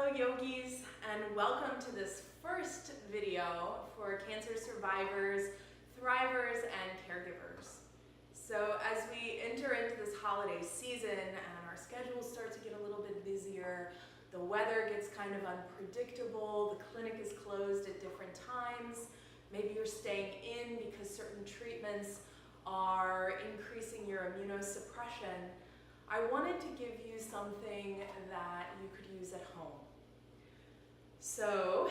Hello yogis, and welcome to this first video for cancer survivors, thrivers, and caregivers. So as we enter into this holiday season and our schedules start to get a little bit busier, the weather gets kind of unpredictable, the clinic is closed at different times, maybe you're staying in because certain treatments are increasing your immunosuppression, I wanted to give you something that you could use at home. So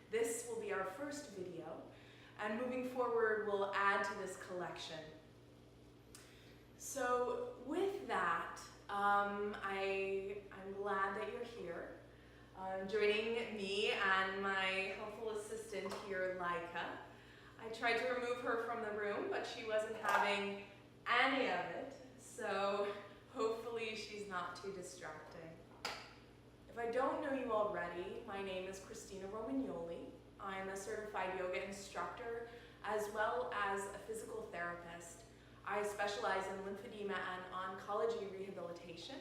this will be our first video, and moving forward we'll add to this collection. So with that, I'm glad that you're here, joining me and my helpful assistant here, Laika. I tried to remove her from the room, but she wasn't having any of it, so hopefully she's not too distracting. If I don't know you already, my name is Christina Romagnoli. I'm a certified yoga instructor as well as a physical therapist. I specialize in lymphedema and oncology rehabilitation.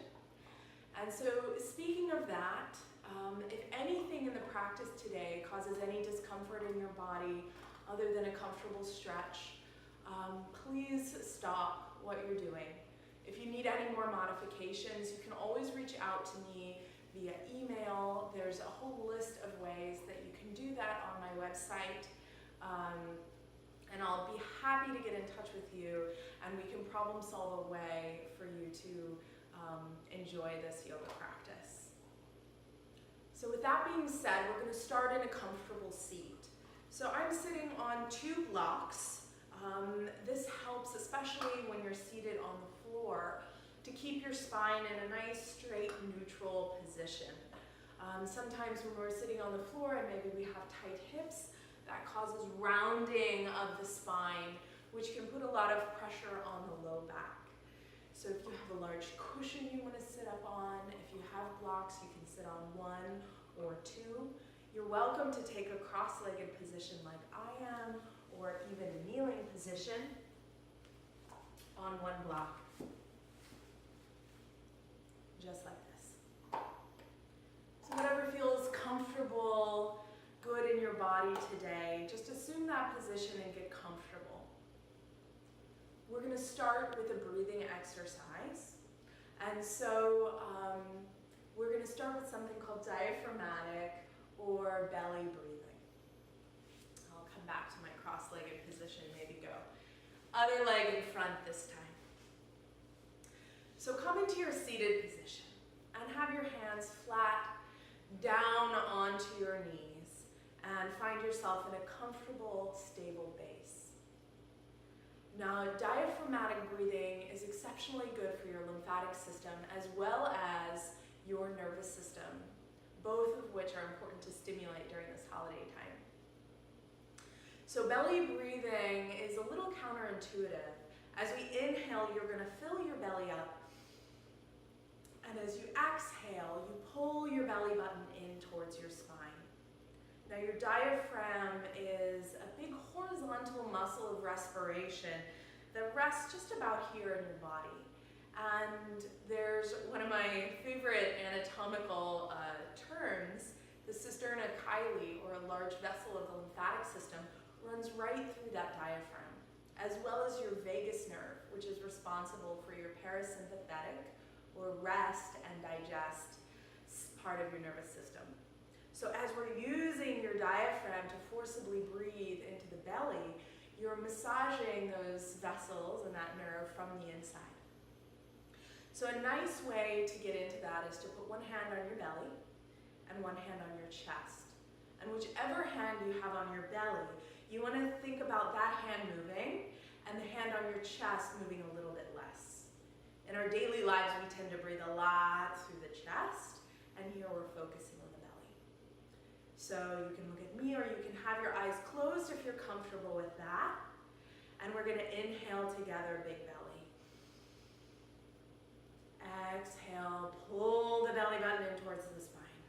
And so speaking of that, if anything in the practice today causes any discomfort in your body other than a comfortable stretch, please stop what you're doing. If you need any more modifications, you can always reach out to me via email. There's a whole list of ways that you can do that on my website. And I'll be happy to get in touch with you, and we can problem solve a way for you to enjoy this yoga practice. So with that being said, we're going to start in a comfortable seat. So I'm sitting on 2 blocks. This helps, especially when you're seated on the floor, to keep your spine in a nice, straight, neutral position. Sometimes when we're sitting on the floor and maybe we have tight hips, that causes rounding of the spine, which can put a lot of pressure on the low back. So if you have a large cushion you want to sit up on, if you have blocks, you can sit on 1 or 2. You're welcome to take a cross-legged position like I am, or even a kneeling position on 1 block, just like this. So whatever feels comfortable, good in your body today, just assume that position and get comfortable. We're going to start with a breathing exercise. And so we're going to start with something called diaphragmatic or belly breathing. I'll come back to my cross-legged position, maybe go other leg in front this time. So come into your seated position and have your hands flat down onto your knees and find yourself in a comfortable, stable base. Now, diaphragmatic breathing is exceptionally good for your lymphatic system as well as your nervous system, both of which are important to stimulate during this holiday time. So belly breathing is a little counterintuitive. As we inhale, you're going to fill your belly up. And as you exhale, you pull your belly button in towards your spine. Now your diaphragm is a big horizontal muscle of respiration that rests just about here in your body. And there's one of my favorite anatomical terms, the cisterna chyli, or a large vessel of the lymphatic system, runs right through that diaphragm, as well as your vagus nerve, which is responsible for your parasympathetic, or rest and digest part of your nervous system. So as we're using your diaphragm to forcibly breathe into the belly, you're massaging those vessels and that nerve from the inside. So a nice way to get into that is to put 1 hand on your belly and 1 hand on your chest. And whichever hand you have on your belly, you want to think about that hand moving and the hand on your chest moving a little bit less. In our daily lives, we tend to breathe a lot through the chest, and here we're focusing on the belly. So you can look at me, or you can have your eyes closed if you're comfortable with that. And we're going to inhale together, big belly. Exhale, pull the belly button in towards the spine.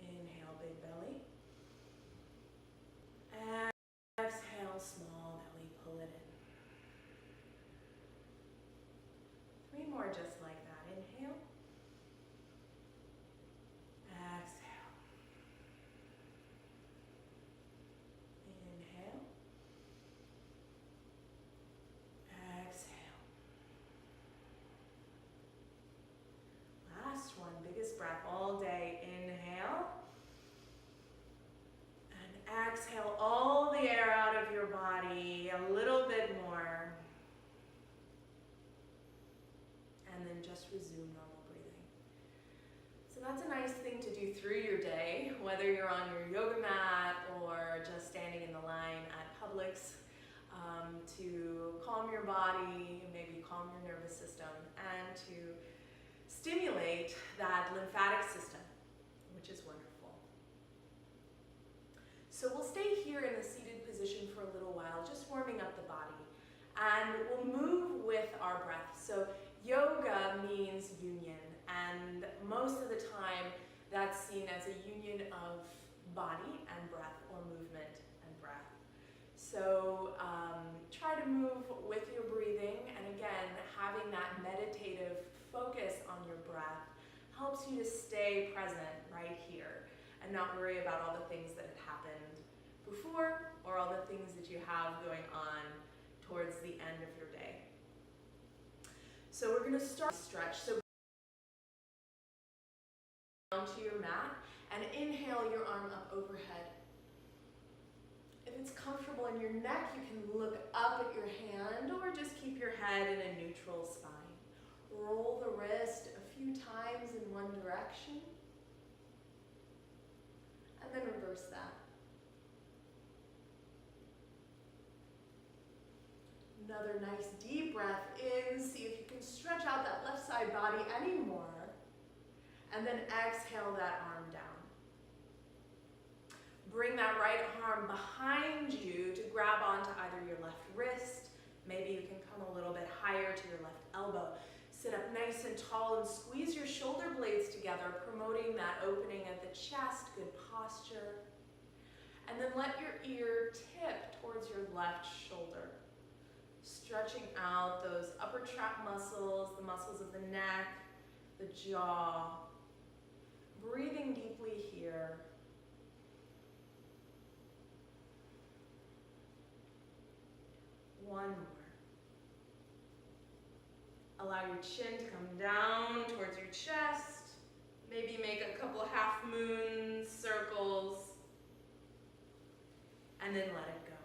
Inhale, big belly. Exhale, small belly, pull it in. 3 more just like that. Inhale. the air out of your body a little bit more. And then just resume normal breathing. So that's a nice thing to do through your day, whether you're on your yoga mat or just standing in the line at Publix, to calm your body, maybe calm your nervous system, and to stimulate that lymphatic system, which is wonderful. So we'll stay here in the seated position for a little while, just warming up the body. And we'll move with our breath. So yoga means union, and most of the time that's seen as a union of body and breath, or movement and breath. So try to move with your breathing, and again, having that meditative focus on your breath helps you to stay present right here and not worry about all the things that had happened before or all the things that you have going on towards the end of your day. So we're going to start stretch. So down to your mat and inhale your arm up overhead. If it's comfortable in your neck, you can look up at your hand or just keep your head in a neutral spine. Roll the wrist a few times in one direction and then reverse that. Another nice deep breath in. See if you can stretch out that left side body anymore. And then exhale that arm down. Bring that right arm behind you to grab onto either your left wrist. Maybe you can come a little bit higher to your left elbow. Sit up nice and tall and squeeze your shoulder blades together, promoting that opening of the chest, good posture. And then let your ear tip towards your left shoulder. Stretching out those upper trap muscles, the muscles of the neck, the jaw. Breathing deeply here. One more. Allow your chin to come down towards your chest. Maybe make a couple half moon circles. And then let it go.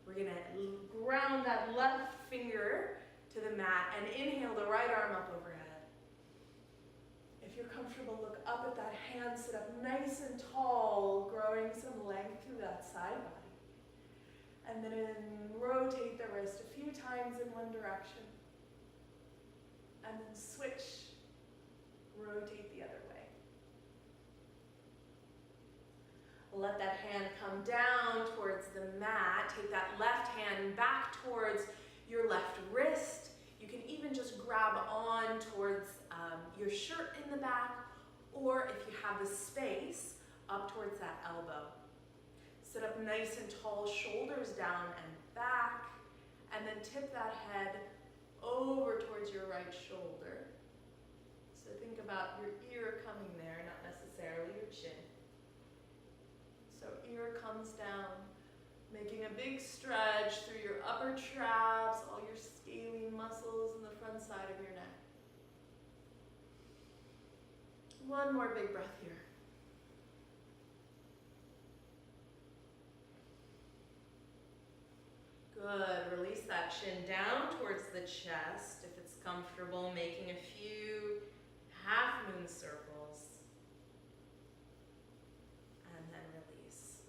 We're going to ground that left finger to the mat and inhale the right arm up overhead. If you're comfortable, look up at that hand, sit up nice and tall, growing some length through that side body. And then rotate the wrist a few times in one direction. And then switch, rotate the other way. Let that hand come down towards the mat. Take that left hand back towards your left wrist. You can even just grab on towards your shirt in the back, or if you have the space, up towards that elbow. Sit up nice and tall, shoulders down and back, and then tip that head over towards your right shoulder. So think about your ear coming there, not necessarily your chin. So ear comes down, making a big stretch through your upper traps, all your scalene muscles in the front side of your neck. One more big breath here. Good. Release that chin down towards the chest if it's comfortable, making a few half moon circles. And then release.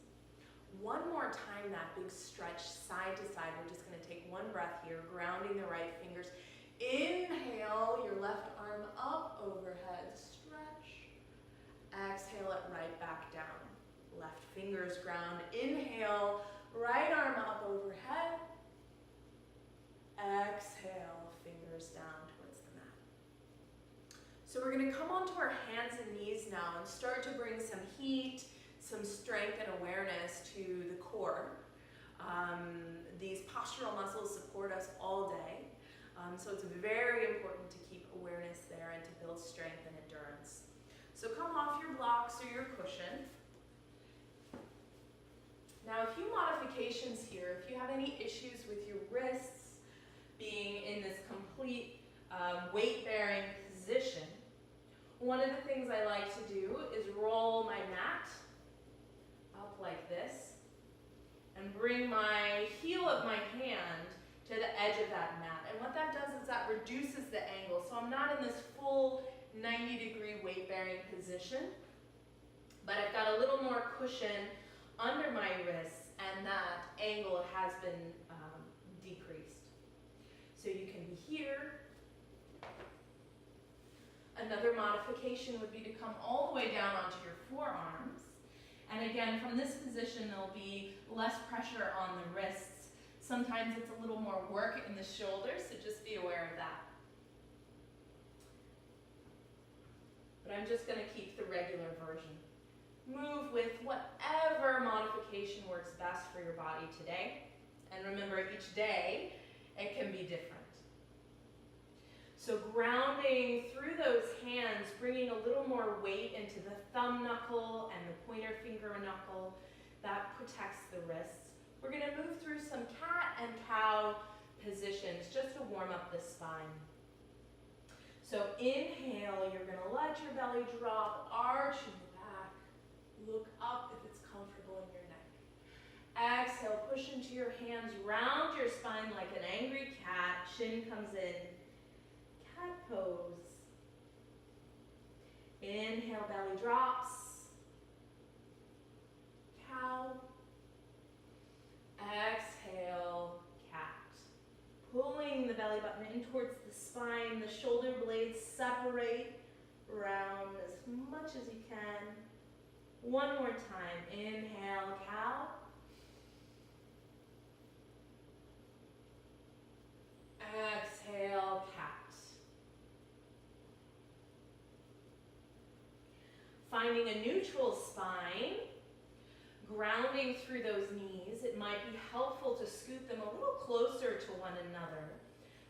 One more time, that big stretch side to side. We're just going to take one breath here, grounding the right fingers. Inhale your left arm up overhead. Stretch. Exhale it right back down. Left fingers ground. Inhale. Right arm up overhead. Exhale, fingers down towards the mat. So we're going to come onto our hands and knees now and start to bring some heat, some strength and awareness to the core. These postural muscles support us all day. So it's very important to keep awareness there and to build strength and endurance. So come off your blocks or your cushion. Now, a few modifications here. If you have any issues with your wrists being in this complete weight-bearing position, one of the things I like to do is roll my mat up like this. and bring my heel of my hand to the edge of that mat. And what that does is that reduces the angle. So I'm not in this full 90-degree weight-bearing position, but I've got a little more cushion under my wrists, and that angle has been decreased. So you can be here. Another modification would be to come all the way down onto your forearms. And again, from this position, there'll be less pressure on the wrists. Sometimes it's a little more work in the shoulders, so just be aware of that. But I'm just going to keep the regular version. Move with whatever modification works best for your body today. And remember, each day, it can be different. So grounding through those hands, bringing a little more weight into the thumb knuckle and the pointer finger knuckle, that protects the wrists. We're going to move through some cat and cow positions just to warm up the spine. So inhale, you're going to let your belly drop, arch in the back, look up if it's comfortable in your neck. Exhale, push into your hands, round your spine like an angry cat, shin comes in. Cat pose. Inhale, belly drops. Cow. Exhale, cat. Pulling the belly button in towards the spine. The shoulder blades separate. Round as much as you can. One more time. Inhale, cow. Exhale, cat. Finding a neutral spine, grounding through those knees. It might be helpful to scoot them a little closer to one another.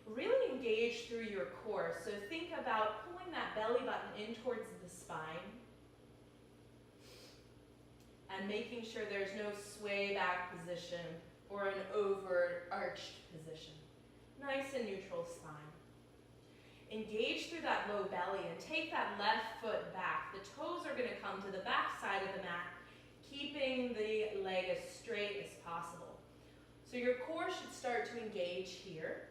Really engage through your core. So think about pulling that belly button in towards the spine and making sure there's no sway back position or an over-arched position. Nice and neutral spine. Engage through that low belly and take that left foot back. The toes are going to come to the back side of the mat, keeping the leg as straight as possible. So your core should start to engage here.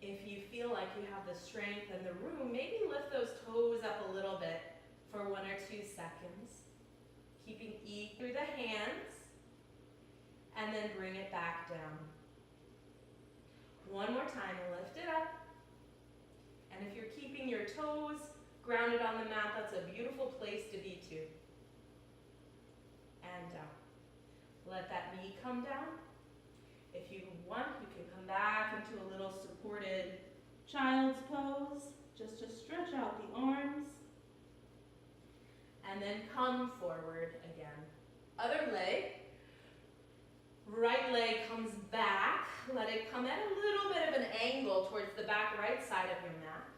If you feel like you have the strength and the room, maybe lift those toes up a little bit for 1 or 2 seconds. Keeping E through the hands, and then bring it back down. One more time, lift it up. And if you're keeping your toes grounded on the mat, that's a beautiful place to be too. And down. Let that knee come down. If you want, you can come back into a little supported child's pose, just to stretch out the arms. And then come forward again. Other leg. Right leg comes back. Let it come at a little bit of an angle towards the back right side of your mat.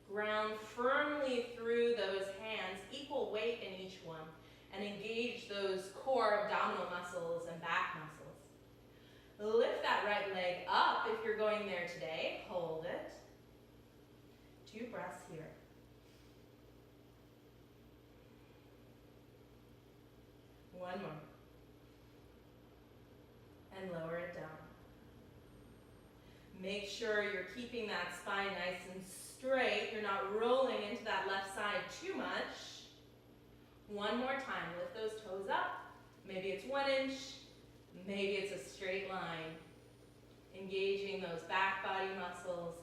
Ground firmly through those hands, equal weight in each one, and engage those core abdominal muscles and back muscles. Lift that right leg up if you're going there today. Hold it. 2 breaths here. One more. And lower it down. Make sure you're keeping that spine nice and straight. You're not rolling into that left side too much. One more time. Lift those toes up. Maybe it's 1 inch. Maybe it's a straight line. Engaging those back body muscles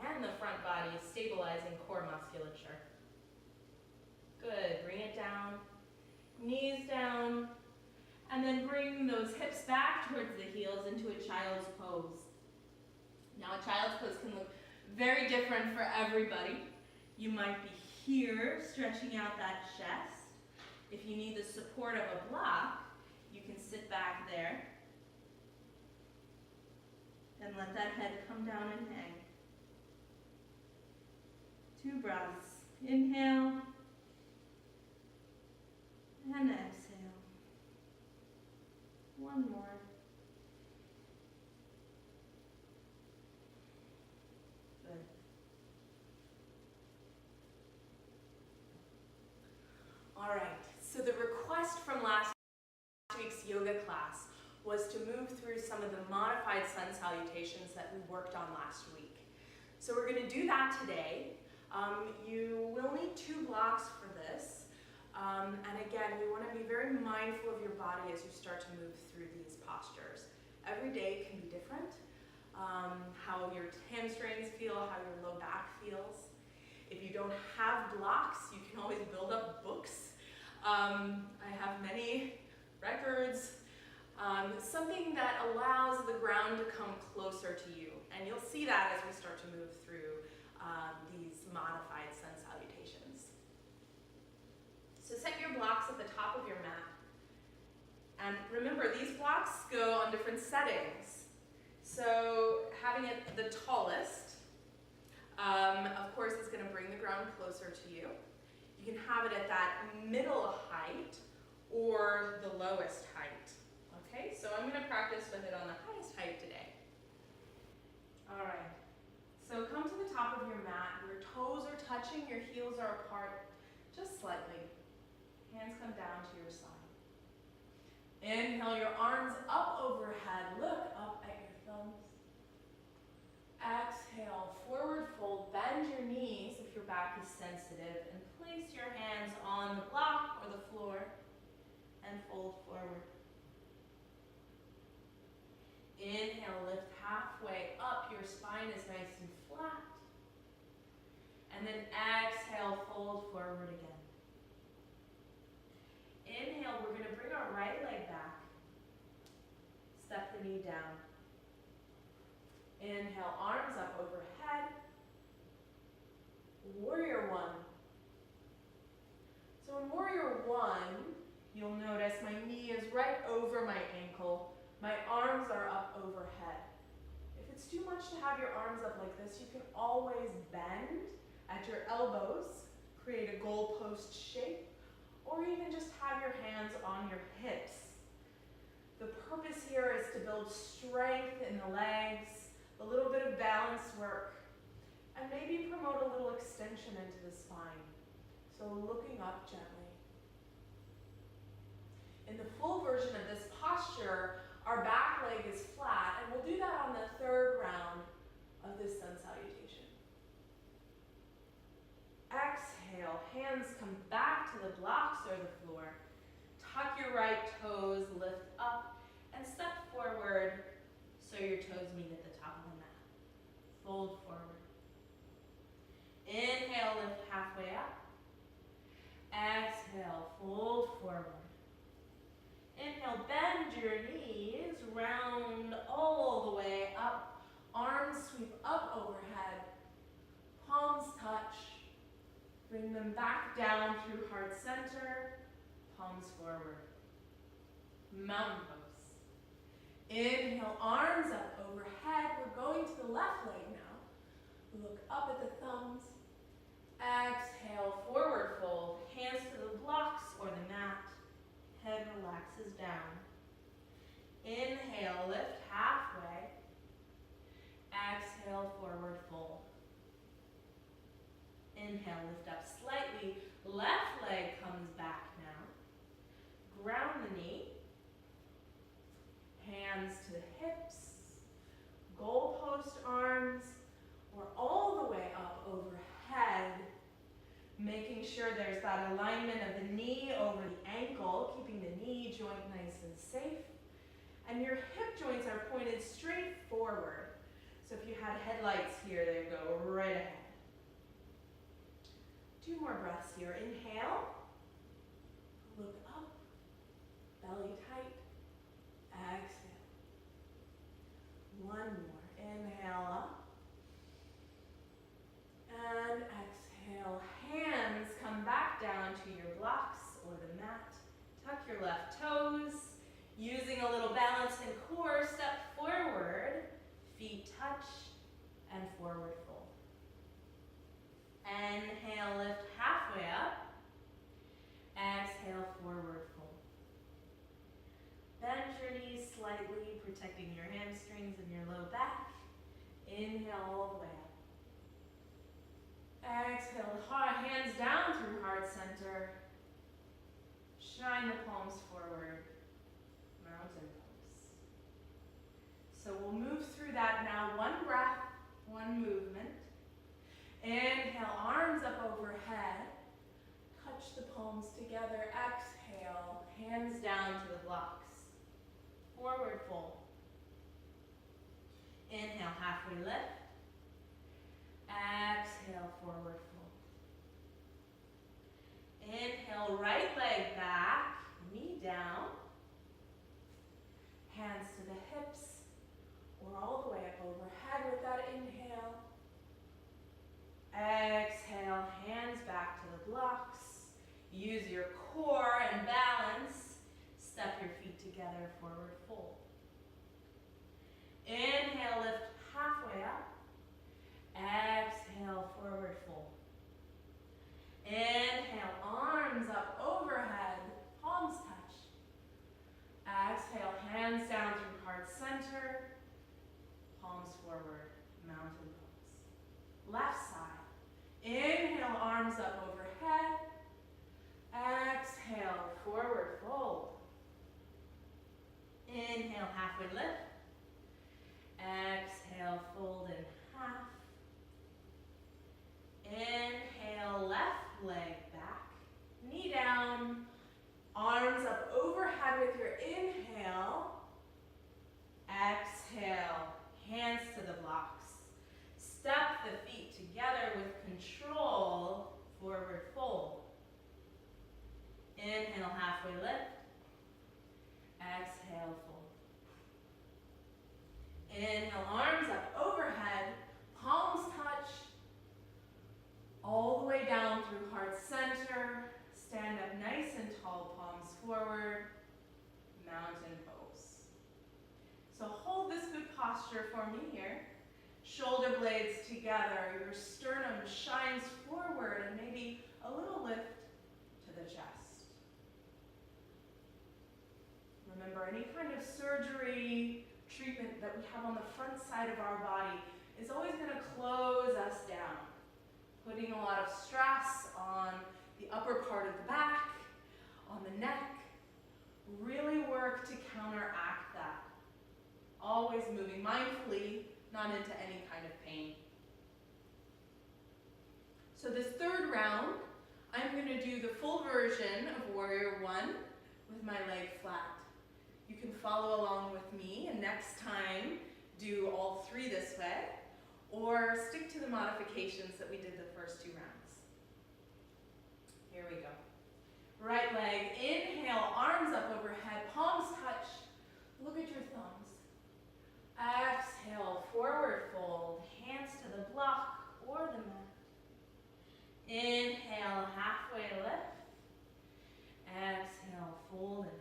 and the front body, stabilizing core musculature. Good. Bring it down. Knees down. And then bring those hips back towards the heels into a child's pose. Now a child's pose can look very different for everybody. You might be here, stretching out that chest. If you need the support of a block, you can sit back there. And let that head come down and hang. 2 breaths. Inhale. And exhale. One more. Good. All right, so the request from last week's yoga class was to move through some of the modified sun salutations that we worked on last week. So we're going to do that today. You will need 2 blocks for this. And again, you want to be very mindful of your body as you start to move through these postures. Every day can be different. How your hamstrings feel, how your low back feels. If you don't have blocks, you can always build up books. I have many records. Something that allows the ground to come closer to you. And you'll see that as we start to move through these modified sun salutations. So set your blocks at the top of your mat. And remember, these blocks go on different settings. So having it the tallest, of course, is going to bring the ground closer to you. You can have it at that middle height or the lowest height. Okay, so I'm going to practice with it on the highest height today. All right, so come to the top of your mat. Your toes are touching, your heels are apart just slightly. Hands come down to your side. Inhale your arms up overhead. Look up at your thumbs. Exhale, forward fold. Bend your knees if your back is sensitive. And place your hands on the block or the floor and fold forward. Inhale, lift halfway up. Your spine is nice and flat. And then exhale, fold forward again. Inhale, we're going to bring our right leg back. Step the knee down. Inhale, arms up overhead. Warrior One. So in Warrior One, you'll notice my knee is right over my ankle. My arms are up overhead. If it's too much to have your arms up like this, you can always bend at your elbows, create a goalpost shape, or even just have your hands on your hips. The purpose here is to build strength in the legs, a little bit of balance work, and maybe promote a little extension into the spine. So looking up gently. In the full version of this posture, our back leg is flat, and we'll do that on the 3rd round of this sun salutation. Exhale, hands come back to the blocks or the floor. Tuck your right toes, lift up, and step forward so your toes meet at the top of the mat. Fold forward. Inhale, lift halfway up. Exhale, fold forward. Inhale, bend your knees, round all the way up. Arms sweep up overhead. Palms touch. Bring them back down through heart center. Palms forward. Mountain pose. Inhale, arms up overhead. We're going to the left leg now. Look up at the thumbs. Exhale, forward fold. Hands to the blocks or the mat. Head relaxes down. Inhale, lift halfway. Exhale, forward fold. Inhale, lift up slightly. Left leg comes back now. Ground the knee. Hands to the hips. Goalpost arms. Or all the way up overhead. Making sure there's that alignment of the knee over the ankle, keeping the knee joint nice and safe. And your hip joints are pointed straight forward. So if you had headlights here, they go right ahead. 2 more breaths here. Inhale. Look up. Belly tight. Exhale. 1 more. Inhale up. And exhale. Hands come back down to your blocks or the mat. Tuck your left toes. Using a little balance and core, step forward. Feet touch and forward fold. Inhale, lift halfway up. Exhale, forward fold. Bend your knees slightly, protecting your hamstrings and your low back. Inhale all the way up. Exhale, hands down through heart center. Shine the palms forward. mountain pose. So we'll move through that now. One breath, one movement. Inhale, arms up overhead. Touch the palms together. Exhale, hands down to the blocks. Forward fold. Inhale, halfway lift. Exhale, forward fold. Inhale, right leg back, knee down. Hands to the hips or all the way up overhead with that inhale. Exhale, hands back to the blocks. Use your core and balance. Step your feet together, forward fold. Inhale, lift halfway up. Exhale, forward fold. Inhale, arms up overhead, palms touch. Exhale, hands down through heart center, palms forward, mountain pose. Left side. Inhale, arms up overhead. Exhale, forward fold. Inhale, halfway lift. Exhale, fold in half. Inhale, left leg back, knee down, arms up overhead with your inhale. Exhale, hands to the blocks. Step the feet together with control, forward fold. Inhale, halfway lift. Exhale, fold. Inhale, arms up overhead, palms touch, all the way down through heart center. Stand up nice and tall, palms forward, mountain pose. So hold this good posture for me here. Shoulder blades together, your sternum shines forward and maybe a little lift to the chest. Remember, any kind of surgery, treatment that we have on the front side of our body is always going to close us down, putting a lot of stress on the upper part of the back, on the neck. Really work to counteract that. Always moving mindfully, not into any kind of pain. So this third round, I'm going to do the full version of Warrior One with my leg flat. You can follow along with me, and next time do all three this way, or stick to the modifications that we did the first two rounds. Here we go. Right leg, inhale, arms up overhead, palms touch. Look at your thumbs. Exhale, forward fold, hands to the block or the mat. Inhale, halfway lift. Exhale, fold in half.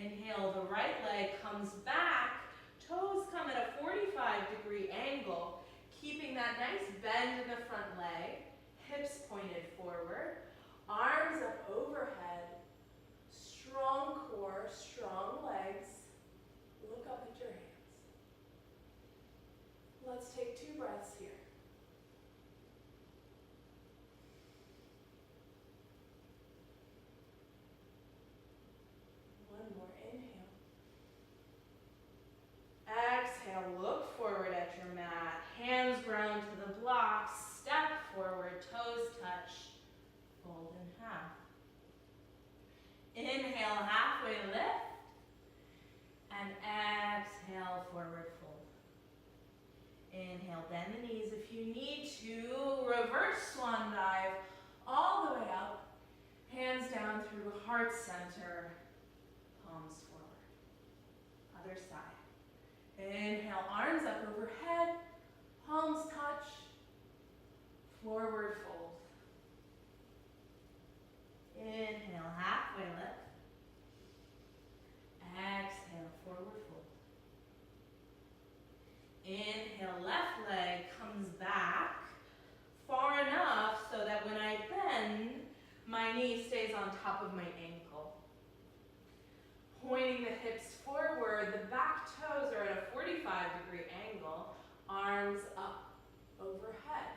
Inhale, the right leg comes back, toes come at a 45-degree angle, keeping that nice bend in the front leg, hips pointed forward, arms up overhead, strong core, strong legs. Look up at your hands. Let's take 2 breaths here. One more inhale. Exhale, look forward at your mat. Hands ground to the blocks. Step forward, toes touch. Fold in half. Inhale, halfway lift. And exhale, forward fold. Inhale, bend the knees if you need to. Reverse swan dive all the way up. Hands down through heart center. Palms forward. Other side. Inhale, arms up overhead. Palms touch. Forward fold. Inhale, halfway lift. Exhale, forward fold. Inhale, left leg comes back far enough so that when I bend, my knee stays on top of my ankle. Pointing the hips forward, the back toes are at a 45-degree angle, arms up overhead.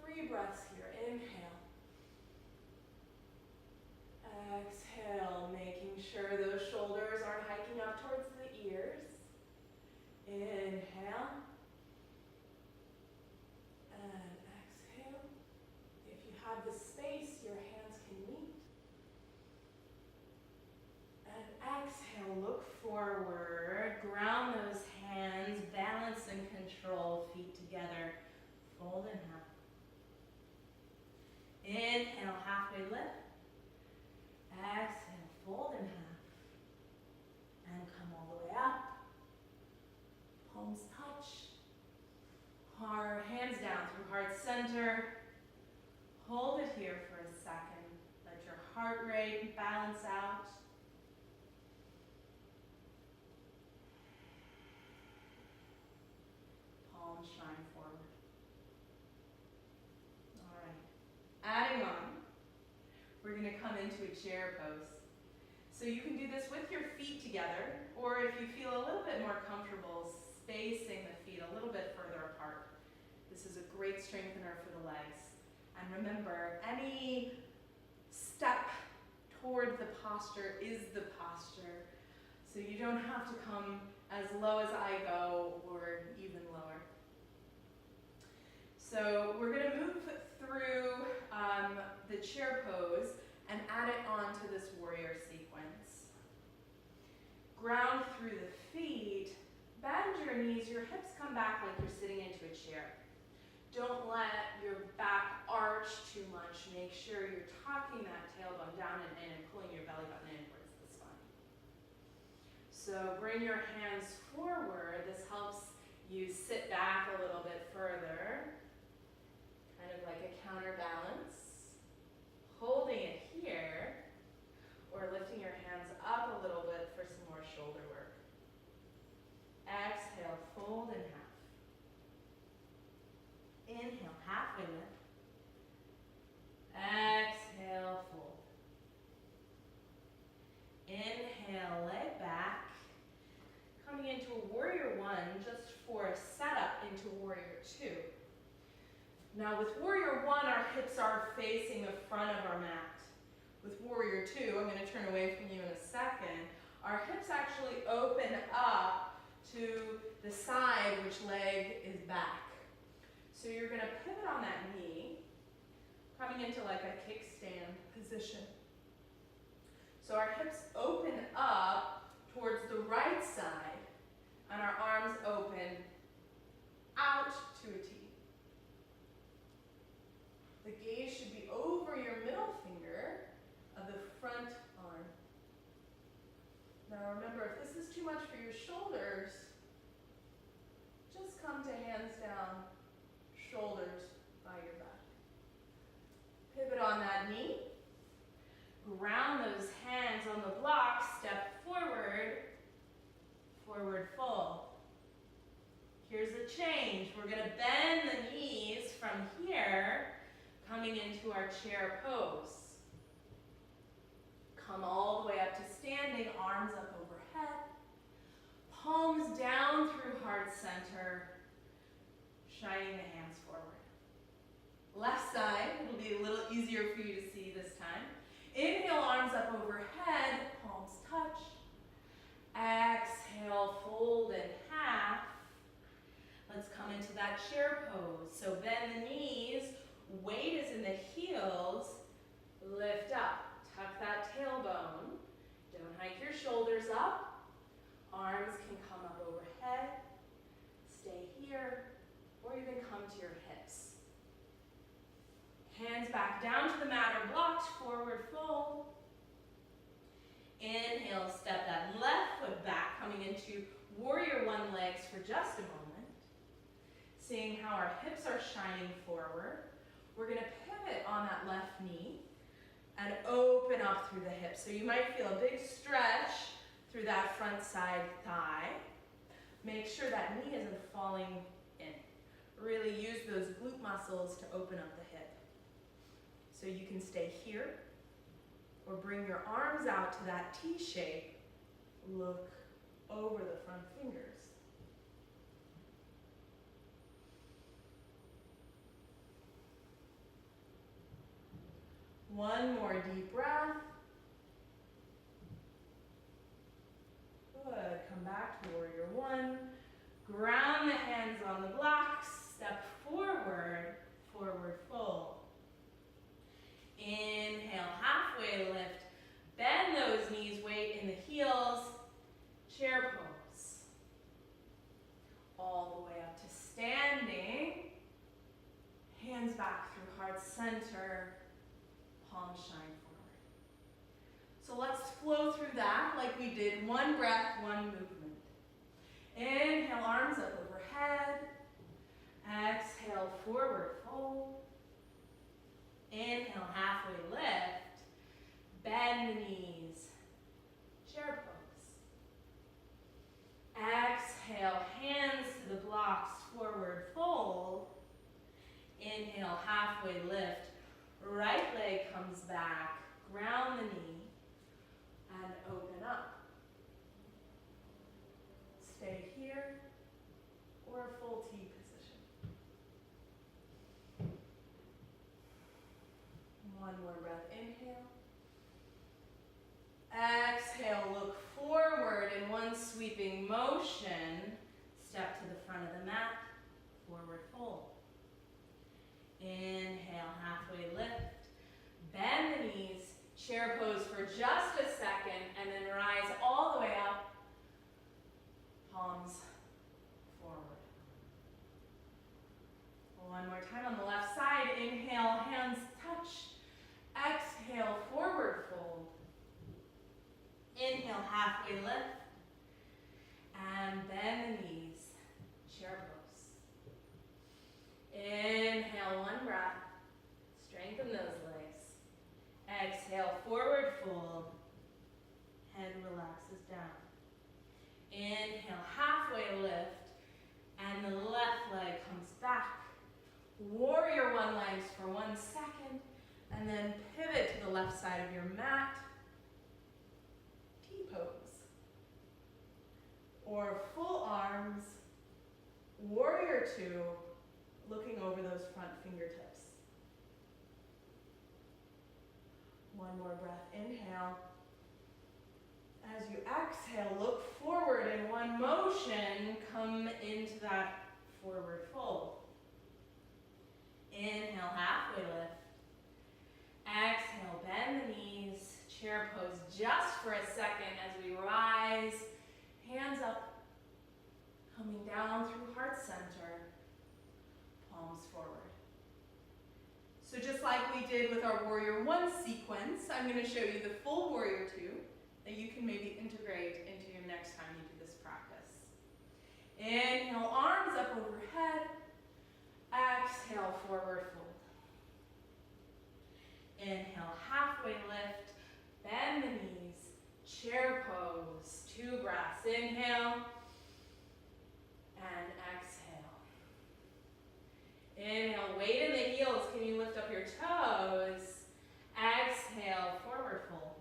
3 breaths here. Inhale. Exhale, Inhale. And exhale. If you have the space, your hands can meet. And exhale, look forward. Ground those hands, balance and control, feet together. Fold in half. Inhale, halfway lift. Exhale, fold in half. And come all the way up. Palms touch. Hands down through heart center. Hold it here for a second. Let your heart rate balance out. Palms shine forward. All right. Adding on, we're going to come into a chair pose. So you can do this with your feet together, or if you feel a little bit more comfortable, spacing the feet a little bit further apart. This is a great strengthener for the legs. And remember, any step toward the posture is the posture. So you don't have to come as low as I go or even lower. So we're going to move through the chair pose and add it on to this warrior sequence. Ground through the feet, bend your knees, your hips come back like you're sitting into a chair. Don't let your back arch too much. Make sure you're tucking that tailbone down and in and pulling your belly button in towards the spine. So bring your hands forward. This helps you sit back a little bit further, kind of like a counterbalance. Holding it here, or lifting your hands up a little bit for some more shoulder work. Exhale, fold in half. Inhale, halfway lift. Exhale, fold. Inhale, leg back. Coming into a warrior one just for a setup into warrior two. Now with warrior one, our hips are facing the front of our mat. With warrior two, I'm going to turn away from you in a second, our hips actually open up to the side, which leg is back. So you're going to pivot on that knee, coming into like a kickstand position. So our hips open up towards the right side, and our arms open out to a T. The gaze should be over your middle finger of the front arm. Now remember, if this is too much for your shoulders, just come to hands down, shoulders by your back. Pivot on that knee. Ground those hands on the block, step forward, forward fold. Here's a change. We're going to bend the knees from here, coming into our chair pose. Come all the way up to standing, arms up overhead. Palms down through heart center, shining the hands forward. Left side, it'll be a little easier for you to see this time. Inhale, arms up overhead, palms touch. Exhale, fold in half. Let's come into that chair pose. So bend the knees, weight is in the heels, lift up. Tuck that tailbone. Don't hike your shoulders up. Arms can come up overhead. Stay here, or even come to your hips. Hands back down to the mat or blocks, forward fold. Inhale, step that left foot back, coming into warrior one legs for just a moment. Seeing how our hips are shining forward. We're going to pivot on that left knee and open up through the hips. So you might feel a big stretch through that front side thigh. Make sure that knee isn't falling in. Really use those glute muscles to open up the hip. So you can stay here or bring your arms out to that T shape. Look over the front fingers. One more deep breath. Good. Come back to warrior one. Ground the hands on the blocks. Step forward, forward fold. Inhale, halfway lift. Bend those knees, weight in the heels. Chair pose. All the way up to standing. Hands back through heart center. Palms shine forward. So let's flow through that like we did. One breath, one movement. Inhale, arms up overhead. Exhale, forward fold. Inhale, halfway lift. Bend the knees. Chair pose. Exhale, hands to the blocks, forward fold. Inhale, halfway lift. Right leg comes back. Ground the knee. And open up. Stay here or full T position. One more breath, inhale. Exhale, look forward in one sweeping motion. Step to the front of the mat, forward fold. Inhale, halfway lift. Bend the knees, chair pose for just a second, and then rise all the way up. Palms forward. One more time on the left side. Inhale, hands touch. Exhale, forward fold. Inhale, halfway lift. And bend the knees. Chair pose. Inhale, one breath. Strengthen those legs. Exhale, forward fold. Head relaxes down. Inhale, halfway lift, and the left leg comes back. Warrior one legs for 1 second, and then pivot to the left side of your mat. T-pose. Or full arms, warrior two, looking over those front fingertips. One more breath, inhale. As you exhale, look forward in one motion, come into that forward fold. Inhale, halfway lift. Exhale, bend the knees, chair pose just for a second as we rise, hands up, coming down through heart center, palms forward. So just like we did with our warrior one sequence, I'm going to show you the full warrior two that you can maybe integrate into your next time you do this practice. Inhale, arms up overhead. Exhale, forward fold. Inhale, halfway lift. Bend the knees. Chair pose. 2 breaths. Inhale. And exhale. Inhale, weight in the heels. Can you lift up your toes? Exhale, forward fold.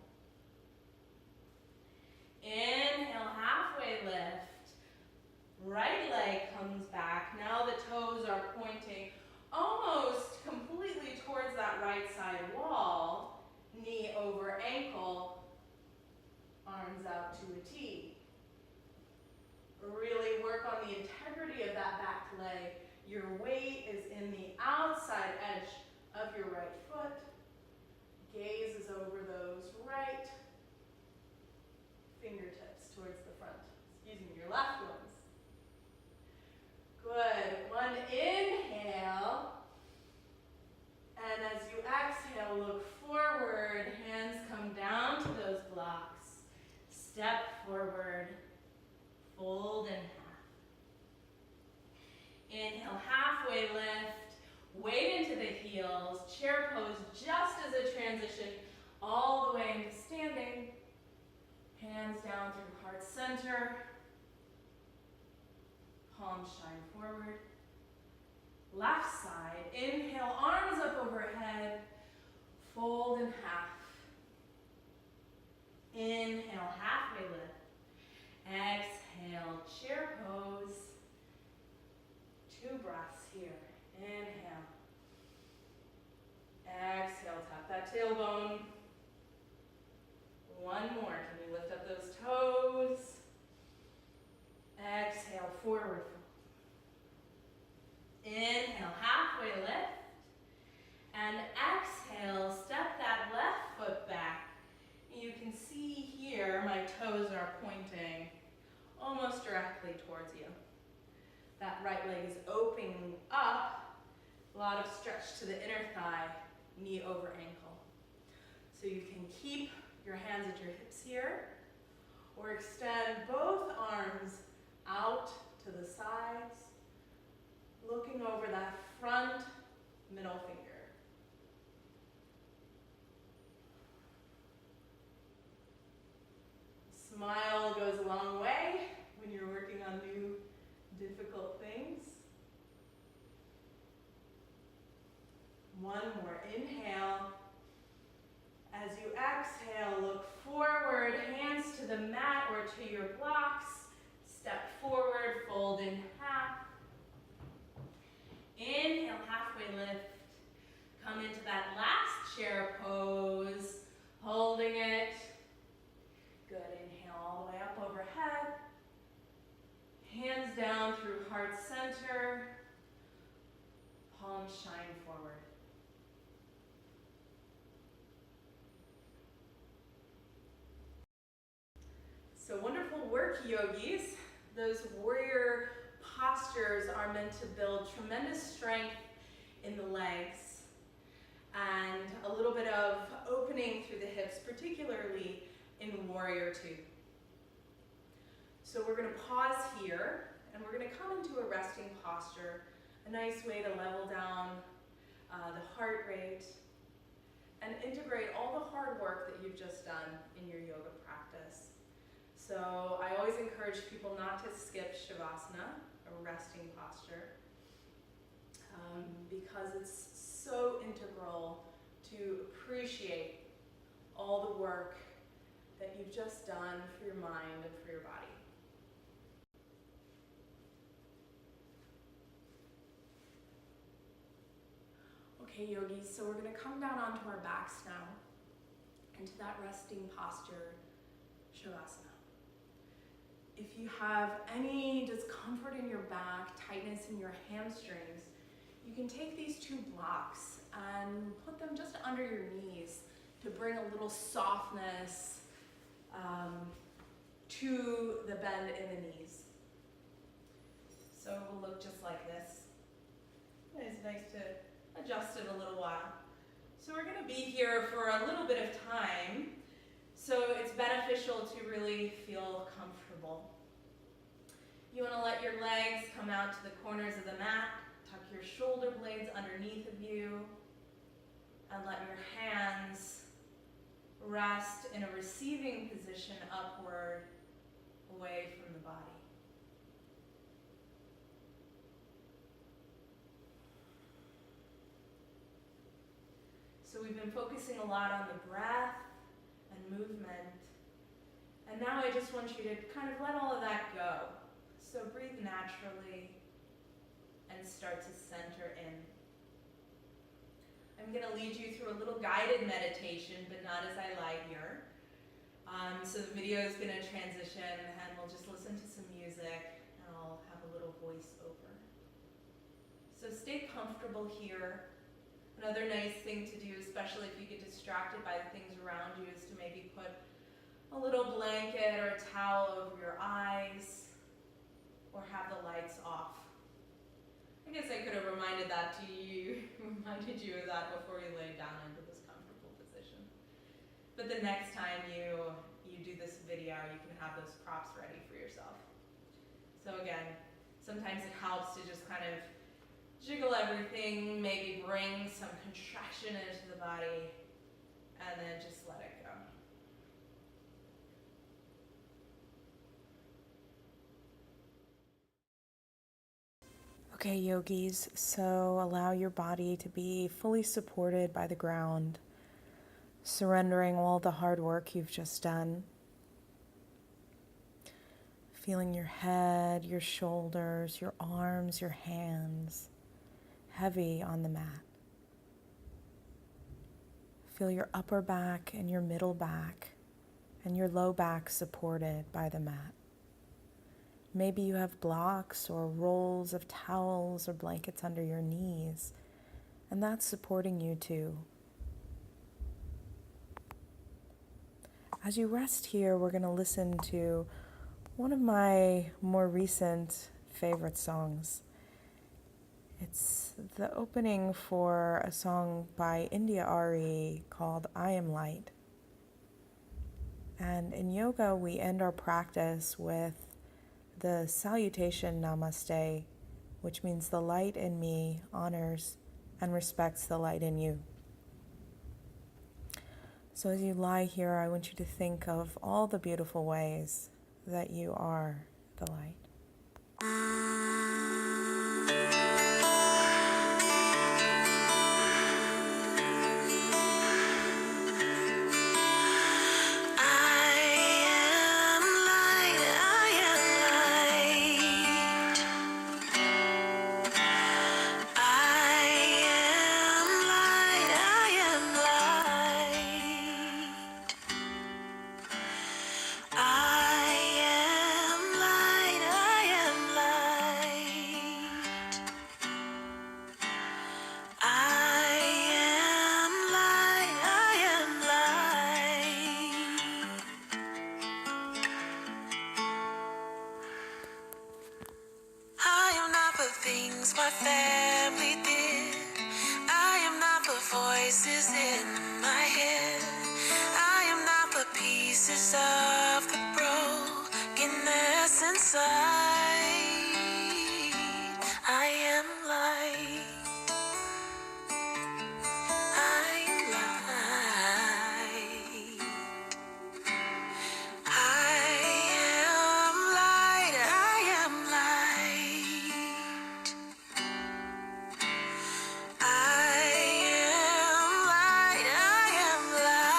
Inhale, halfway lift. Right leg comes back. Now the toes are pointing almost completely towards that right side wall. Knee over ankle. Arms out to a T. Really work on the integrity of that back leg. Your weight is in the outside edge of your right foot. Gaze is over those right fingertips towards the front. Excuse me, your left ones. Good. One inhale. And as you exhale, look forward. Hands come down to those blocks. Step forward. Fold in half. Inhale, halfway lift. Weight into the heels. Chair pose just as a transition all the way into standing. Hands down through heart center. Palms shine forward. Left side. Inhale, arms up overhead. Fold in half. Inhale, halfway lift. Exhale, chair pose. 2 breaths here. Inhale. Exhale, tap that tailbone. One more. Can you lift up those toes? Exhale, forward fold. are pointing almost directly towards you. That right leg is opening up, a lot of stretch to the inner thigh, knee over ankle. So you can keep your hands at your hips here, or extend both arms out to the sides, looking over that front middle finger. Smile goes a long way when you're working on new, difficult things. One more inhale. As you exhale, look forward, hands to the mat or to your blocks. Step forward, fold in half. Inhale, halfway lift. Come into that last chair pose, holding it. Good, inhale all the way up overhead. Hands down through heart center. Palms shine forward. So wonderful work, yogis. Those warrior postures are meant to build tremendous strength in the legs and a little bit of opening through the hips, particularly in warrior two. So we're going to pause here and we're going to come into a resting posture, a nice way to level down the heart rate and integrate all the hard work that you've just done in your yoga practice. So I always encourage people not to skip Shavasana, a resting posture, because it's so integral to appreciate all the work that you've just done for your mind and for your body. Okay, yogis, so we're going to come down onto our backs now, into that resting posture, Shavasana. If you have any discomfort in your back, tightness in your hamstrings, you can take these two blocks and put them just under your knees to bring a little softness to the bend in the knees. So it will look just like this. It's nice to adjust it a little while. So we're going to be here for a little bit of time. So it's beneficial to really feel comfortable. You want to let your legs come out to the corners of the mat, tuck your shoulder blades underneath of you, and let your hands rest in a receiving position upward, away from the body. So we've been focusing a lot on the breath and movement. And now I just want you to kind of let all of that go. So breathe naturally and start to center in. I'm going to lead you through a little guided meditation, but not as I lie here. So the video is going to transition and we'll just listen to some music and I'll have a little voice over. So stay comfortable here. Another nice thing to do, especially if you get distracted by the things around you, is to maybe put a little blanket or a towel over your eyes or have the lights off. I guess I could have reminded you of that before you lay down into this comfortable position. But the next time you do this video, you can have those props ready for yourself. So again, sometimes it helps to just kind of jiggle everything, maybe bring some contraction into the body, and then just let it go. Okay, yogis, so allow your body to be fully supported by the ground, surrendering all the hard work you've just done. Feeling your head, your shoulders, your arms, your hands heavy on the mat. Feel your upper back and your middle back and your low back supported by the mat. Maybe you have blocks or rolls of towels or blankets under your knees, and that's supporting you too. As you rest here, we're going to listen to one of my more recent favorite songs. It's the opening for a song by India Arie called I Am Light. And in yoga, we end our practice with the salutation namaste, which means the light in me honors and respects the light in you. So as you lie here, I want you to think of all the beautiful ways that you are the light. Things my family did. I am not the voices in my head. I am not the pieces of the brokenness inside. I am light. I am light. I am light. I am light. I am light, I am light.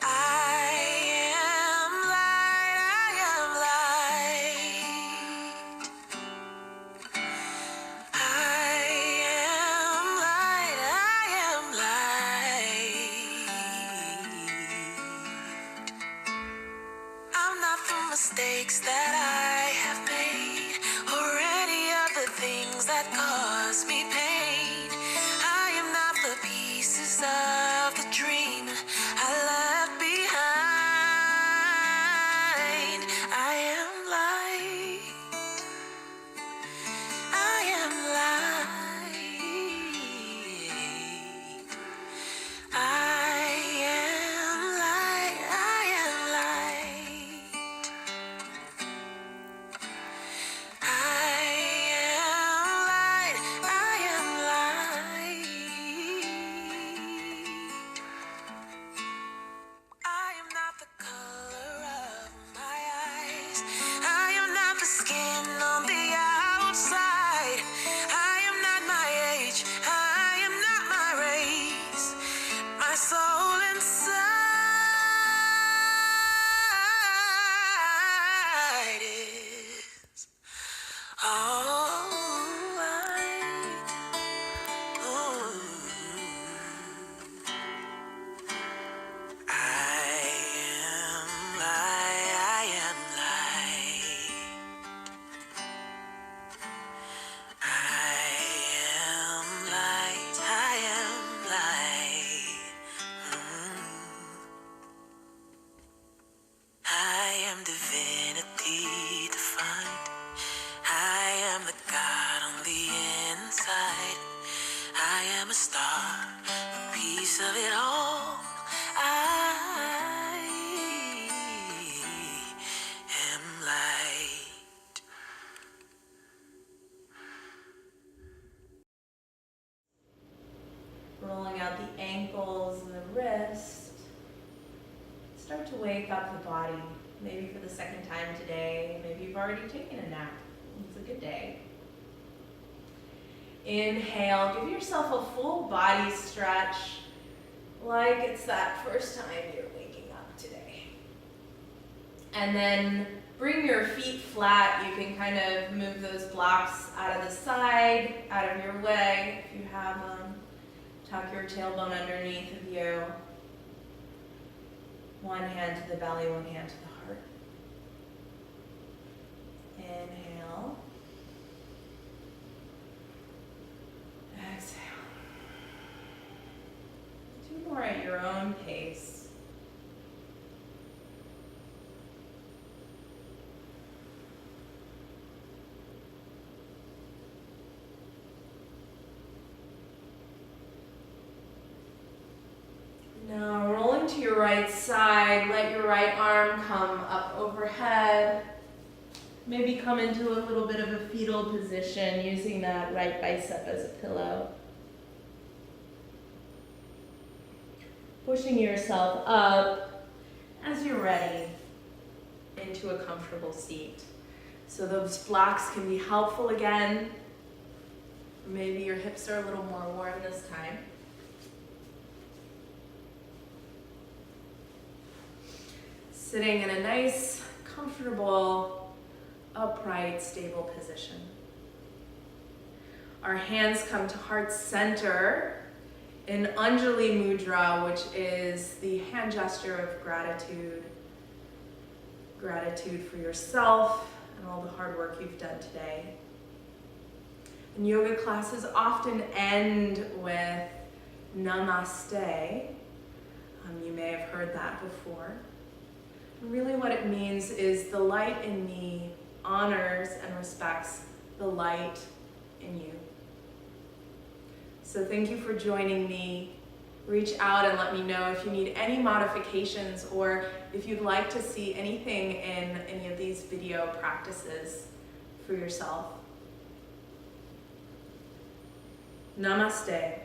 I am light, I am light. I am light, I am light. I'm not the mistakes that I have made, or any of the things that cause me pain. I am not the pieces of the dream I left behind. I am light. I am light. I am light. I am light. I am light. I am light. I am not the color of my eyes. I am not the skin on the outside. I am not my age. I am not my race. My soul inside is all light. I am light, I am light. I am light, I am light. I am divinity defined. I am the God on the inside. I am a star, a piece of it all. I am light. Rolling out the ankles and the wrist. Start to wake up the body, maybe for the second time today. Maybe you've already taken a nap. It's a good day. Inhale, give yourself a full body stretch, like it's that first time you're waking up today. And then bring your feet flat. You can kind of move those blocks out of the side, out of your way if you have them. Tuck your tailbone underneath of you. One hand to the belly, one hand to the heart. Inhale. Exhale. 2 more. at your own pace. Now rolling to your right side, let your right arm come up overhead. Maybe come into a little bit of a fetal position using that right bicep as a pillow. Pushing yourself up as you're ready into a comfortable seat. So those blocks can be helpful again. Maybe your hips are a little more warm this time. Sitting in a nice, comfortable, upright, stable position. Our hands come to heart center in Anjali Mudra, which is the hand gesture of gratitude. Gratitude for yourself and all the hard work you've done today. And yoga classes often end with namaste. You may have heard that before. Really what it means is the light in me honors and respects the light in you. So thank you for joining me. Reach out and let me know if you need any modifications or if you'd like to see anything in any of these video practices for yourself. Namaste.